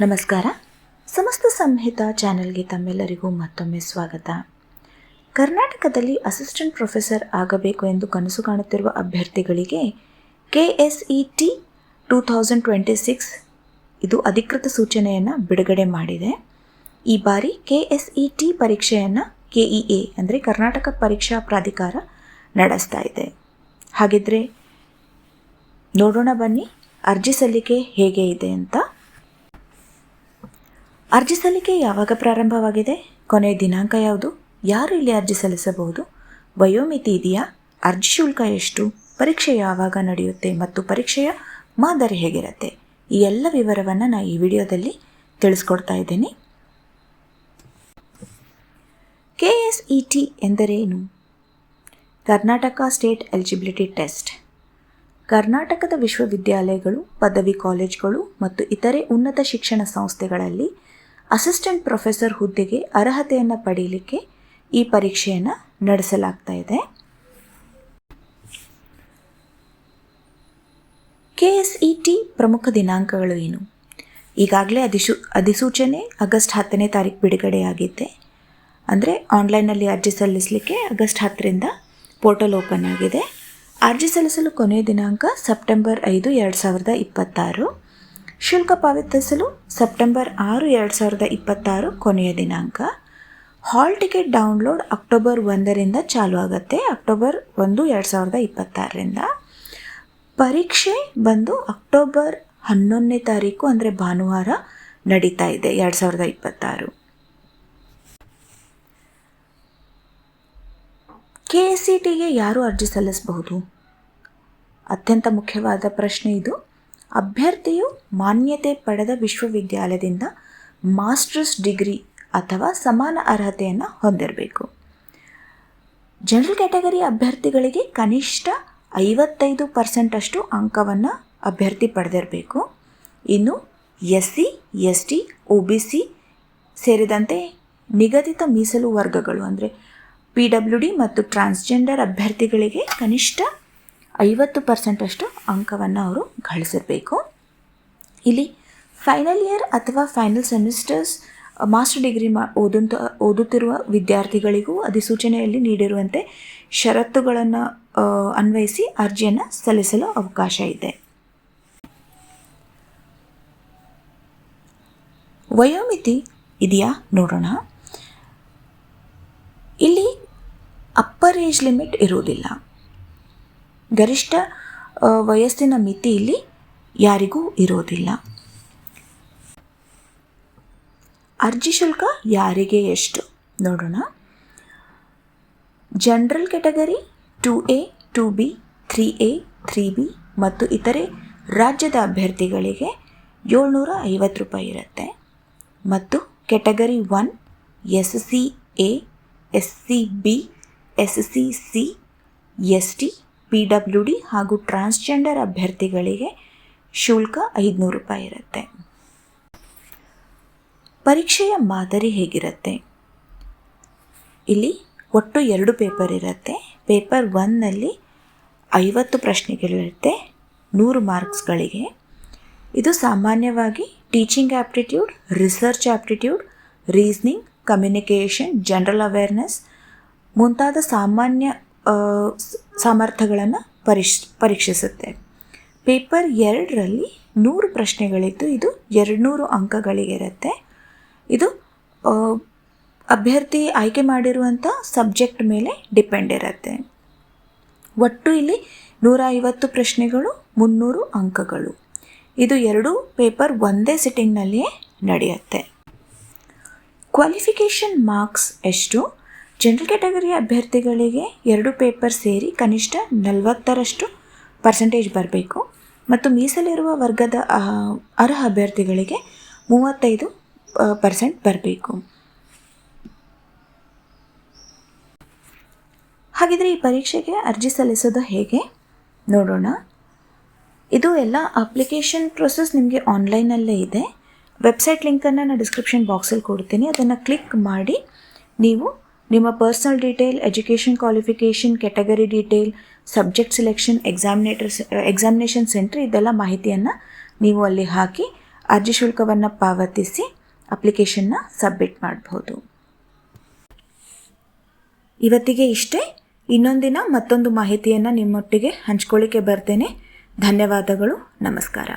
ನಮಸ್ಕಾರ. ಸಮಸ್ತ ಸಂಹಿತ ಚಾನೆಲ್ಗೆ ತಮ್ಮೆಲ್ಲರಿಗೂ ಮತ್ತೊಮ್ಮೆ ಸ್ವಾಗತ. ಕರ್ನಾಟಕದಲ್ಲಿ ಅಸಿಸ್ಟೆಂಟ್ ಪ್ರೊಫೆಸರ್ ಆಗಬೇಕು ಎಂದು ಕನಸು ಕಾಣುತ್ತಿರುವ ಅಭ್ಯರ್ಥಿಗಳಿಗೆ KSET 2026 ಇದು ಅಧಿಕೃತ ಸೂಚನೆಯನ್ನು ಬಿಡುಗಡೆ ಮಾಡಿದೆ. ಈ ಬಾರಿ KSET ಪರೀಕ್ಷೆಯನ್ನು KEA ಅಂದರೆ ಕರ್ನಾಟಕ ಪರೀಕ್ಷಾ ಪ್ರಾಧಿಕಾರ ನಡೆಸ್ತಾ ಇದೆ. ಹಾಗಿದ್ರೆ ನೋಡೋಣ ಬನ್ನಿ ಅರ್ಜಿ ಸಲ್ಲಿಕೆ ಹೇಗೆ ಇದೆ ಅಂತ. ಅರ್ಜಿ ಸಲ್ಲಿಕೆ ಯಾವಾಗ ಪ್ರಾರಂಭವಾಗಿದೆ, ಕೊನೆಯ ದಿನಾಂಕ ಯಾವುದು, ಯಾರು ಇಲ್ಲಿ ಅರ್ಜಿ ಸಲ್ಲಿಸಬಹುದು, ವಯೋಮಿತಿ ಇದೆಯಾ, ಅರ್ಜಿ ಶುಲ್ಕ ಎಷ್ಟು, ಪರೀಕ್ಷೆ ಯಾವಾಗ ನಡೆಯುತ್ತೆ ಮತ್ತು ಪರೀಕ್ಷೆಯ ಮಾದರಿ ಹೇಗಿರುತ್ತೆ, ಈ ಎಲ್ಲ ವಿವರವನ್ನು ನಾನು ಈ ವಿಡಿಯೋದಲ್ಲಿ ತಿಳಿಸ್ಕೊಡ್ತಾ ಇದ್ದೀನಿ. KSET ಎಂದರೇನು? Karnataka state eligibility test. ಕರ್ನಾಟಕದ ವಿಶ್ವವಿದ್ಯಾಲಯಗಳು, ಪದವಿ ಕಾಲೇಜುಗಳು ಮತ್ತು ಇತರೆ ಉನ್ನತ ಶಿಕ್ಷಣ ಸಂಸ್ಥೆಗಳಲ್ಲಿ ಅಸಿಸ್ಟೆಂಟ್ ಪ್ರೊಫೆಸರ್ ಹುದ್ದೆಗೆ ಅರ್ಹತೆಯನ್ನು ಪಡೆಯಲಿಕ್ಕೆ ಈ ಪರೀಕ್ಷೆಯನ್ನು ನಡೆಸಲಾಗ್ತಾ ಇದೆ. KSET ಪ್ರಮುಖ ದಿನಾಂಕಗಳು ಏನು? ಈಗಾಗಲೇ ಅಧಿಸೂಚನೆ ಆಗಸ್ಟ್ 10ನೇ ತಾರೀಕು ಬಿಡುಗಡೆಯಾಗಿದೆ. ಅಂದರೆ ಆನ್ಲೈನಲ್ಲಿ ಅರ್ಜಿ ಸಲ್ಲಿಸಲಿಕ್ಕೆ ಆಗಸ್ಟ್ 10ರಿಂದ ಪೋರ್ಟಲ್ ಓಪನ್ ಆಗಿದೆ. ಅರ್ಜಿ ಸಲ್ಲಿಸಲು ಕೊನೆಯ ದಿನಾಂಕ ಸೆಪ್ಟೆಂಬರ್ 5, 2026. ಶುಲ್ಕ ಪಾವತಿಸಲು ಸೆಪ್ಟೆಂಬರ್ 6, 2026 ಕೊನೆಯ ದಿನಾಂಕ. ಹಾಲ್ ಟಿಕೆಟ್ ಡೌನ್ಲೋಡ್ ಅಕ್ಟೋಬರ್ 1ರಿಂದ ಚಾಲು ಆಗುತ್ತೆ, ಅಕ್ಟೋಬರ್ 1, 2026ರಿಂದ. ಪರೀಕ್ಷೆ ಬಂದು ಅಕ್ಟೋಬರ್ 11ನೇ ತಾರೀಕು ಅಂದರೆ ಭಾನುವಾರ ನಡೀತಾ ಇದೆ 2026. KSETಗೆ ಯಾರು ಅರ್ಜಿ ಸಲ್ಲಿಸಬಹುದು? ಅತ್ಯಂತ ಮುಖ್ಯವಾದ ಪ್ರಶ್ನೆ ಇದು. ಅಭ್ಯರ್ಥಿಯು ಮಾನ್ಯತೆ ಪಡೆದ ವಿಶ್ವವಿದ್ಯಾಲಯದಿಂದ ಮಾಸ್ಟರ್ಸ್ ಡಿಗ್ರಿ ಅಥವಾ ಸಮಾನ ಅರ್ಹತೆಯನ್ನು ಹೊಂದಿರಬೇಕು. ಜನರಲ್ ಕ್ಯಾಟಗರಿ ಅಭ್ಯರ್ಥಿಗಳಿಗೆ ಕನಿಷ್ಠ 55% ಅಷ್ಟು ಅಂಕವನ್ನು ಅಭ್ಯರ್ಥಿ ಪಡೆದಿರಬೇಕು. ಇನ್ನು SC, ST, OBC ಸೇರಿದಂತೆ ನಿಗದಿತ ಮೀಸಲು ವರ್ಗಗಳು ಅಂದರೆ PWD ಮತ್ತು ಟ್ರಾನ್ಸ್ಜೆಂಡರ್ ಅಭ್ಯರ್ಥಿಗಳಿಗೆ ಕನಿಷ್ಠ 50% ಅಷ್ಟು ಅಂಕವನ್ನು ಅವರು ಗಳಿಸಿರಬೇಕು. ಇಲ್ಲಿ ಫೈನಲ್ ಇಯರ್ ಅಥವಾ ಫೈನಲ್ ಸೆಮಿಸ್ಟರ್ಸ್ ಮಾಸ್ಟರ್ ಡಿಗ್ರಿ ಓದುತ್ತಿರುವ ವಿದ್ಯಾರ್ಥಿಗಳಿಗೂ ಅಧಿಸೂಚನೆಯಲ್ಲಿ ನೀಡಿರುವಂತೆ ಷರತ್ತುಗಳನ್ನು ಅನ್ವಯಿಸಿ ಅರ್ಜಿಯನ್ನು ಸಲ್ಲಿಸಲು ಅವಕಾಶ ಇದೆ. ವಯೋಮಿತಿ ಇದೆಯಾ ನೋಡೋಣ. ಇಲ್ಲಿ ಅಪ್ಪರ್ ಏಜ್ ಲಿಮಿಟ್ ಇರುವುದಿಲ್ಲ. ಗರಿಷ್ಠ ವಯಸ್ಸಿನ ಮಿತಿ ಇಲ್ಲಿ ಯಾರಿಗೂ ಇರೋದಿಲ್ಲ. ಅರ್ಜಿ ಶುಲ್ಕ ಯಾರಿಗೆ ಎಷ್ಟು ನೋಡೋಣ. General category 2A, 2B, 3A, 3B ಮತ್ತು ಇತರೆ ರಾಜ್ಯದ ಅಭ್ಯರ್ಥಿಗಳಿಗೆ 750 ರೂಪಾಯಿ ಇರುತ್ತೆ. ಮತ್ತು category 1 SCA, SCB, SCC, ST, PWD ಹಾಗೂ ಟ್ರಾನ್ಸ್ಜೆಂಡರ್ ಅಭ್ಯರ್ಥಿಗಳಿಗೆ ಶುಲ್ಕ 500 ರೂಪಾಯಿ ಇರುತ್ತೆ. ಪರೀಕ್ಷೆಯ ಮಾದರಿ ಹೇಗಿರುತ್ತೆ? ಇಲ್ಲಿ ಒಟ್ಟು 2 ಪೇಪರ್ ಇರುತ್ತೆ. ಪೇಪರ್ 1ನಲ್ಲಿ 50 ಪ್ರಶ್ನೆಗಳಿರುತ್ತೆ 100 ಮಾರ್ಕ್ಸ್ಗಳಿಗೆ. ಇದು ಸಾಮಾನ್ಯವಾಗಿ teaching aptitude, research aptitude, reasoning, communication, general awareness ಮುಂತಾದ ಸಾಮಾನ್ಯ ಸಾಮರ್ಥ್ಯಗಳನ್ನು ಪರೀಕ್ಷಿಸುತ್ತೆ. ಪೇಪರ್ 2ರಲ್ಲಿ 100 ಪ್ರಶ್ನೆಗಳಿದ್ದು ಇದು 200 ಅಂಕಗಳಿಗಿರುತ್ತೆ. ಇದು ಅಭ್ಯರ್ಥಿ ಆಯ್ಕೆ ಮಾಡಿರುವಂಥ ಸಬ್ಜೆಕ್ಟ್ ಮೇಲೆ ಡಿಪೆಂಡ್ ಇರುತ್ತೆ. ಒಟ್ಟು ಇಲ್ಲಿ 150 ಪ್ರಶ್ನೆಗಳು, 300 ಅಂಕಗಳು. ಇದು 2 ಪೇಪರ್ ಒಂದೇ ಸಿಟ್ಟಿಂಗ್ನಲ್ಲಿಯೇ ನಡೆಯುತ್ತೆ. ಕ್ವಾಲಿಫಿಕೇಷನ್ ಮಾರ್ಕ್ಸ್ ಎಷ್ಟು? ಜನರಲ್ ಕ್ಯಾಟಗರಿ ಅಭ್ಯರ್ಥಿಗಳಿಗೆ 2 ಪೇಪರ್ ಸೇರಿ ಕನಿಷ್ಠ 40% ಬರಬೇಕು ಮತ್ತು ಮೀಸಲಿರುವ ವರ್ಗದ ಅರ್ಹ ಅಭ್ಯರ್ಥಿಗಳಿಗೆ 35% ಬರಬೇಕು. ಹಾಗಿದ್ರೆ ಈ ಪರೀಕ್ಷೆಗೆ ಅರ್ಜಿ ಸಲ್ಲಿಸೋದು ಹೇಗೆ ನೋಡೋಣ. ಇದು ಎಲ್ಲ ಅಪ್ಲಿಕೇಶನ್ ಪ್ರೊಸೆಸ್ ನಿಮಗೆ ಆನ್ಲೈನಲ್ಲೇ ಇದೆ. ವೆಬ್ಸೈಟ್ ಲಿಂಕನ್ನು ನಾನು ಡಿಸ್ಕ್ರಿಪ್ಷನ್ ಬಾಕ್ಸಲ್ಲಿ ಕೊಡ್ತೀನಿ. ಅದನ್ನು ಕ್ಲಿಕ್ ಮಾಡಿ ನೀವು ನಿಮ್ಮ personal detail, education qualification, category detail, subject selection, examination centre ಇದೆಲ್ಲ ಮಾಹಿತಿಯನ್ನು ನೀವು ಅಲ್ಲಿ ಹಾಕಿ ಅರ್ಜಿ ಶುಲ್ಕವನ್ನು ಪಾವತಿಸಿ ಅಪ್ಲಿಕೇಶನ್ನ ಸಬ್ಮಿಟ್ ಮಾಡ್ಬೋದು. ಇವತ್ತಿಗೆ ಇಷ್ಟೇ. ಇನ್ನೊಂದಿನ ಮತ್ತೊಂದು ಮಾಹಿತಿಯನ್ನು ನಿಮ್ಮೊಟ್ಟಿಗೆ ಹಂಚ್ಕೊಳ್ಳಿಕ್ಕೆ ಬರ್ತೇನೆ. ಧನ್ಯವಾದಗಳು. ನಮಸ್ಕಾರ.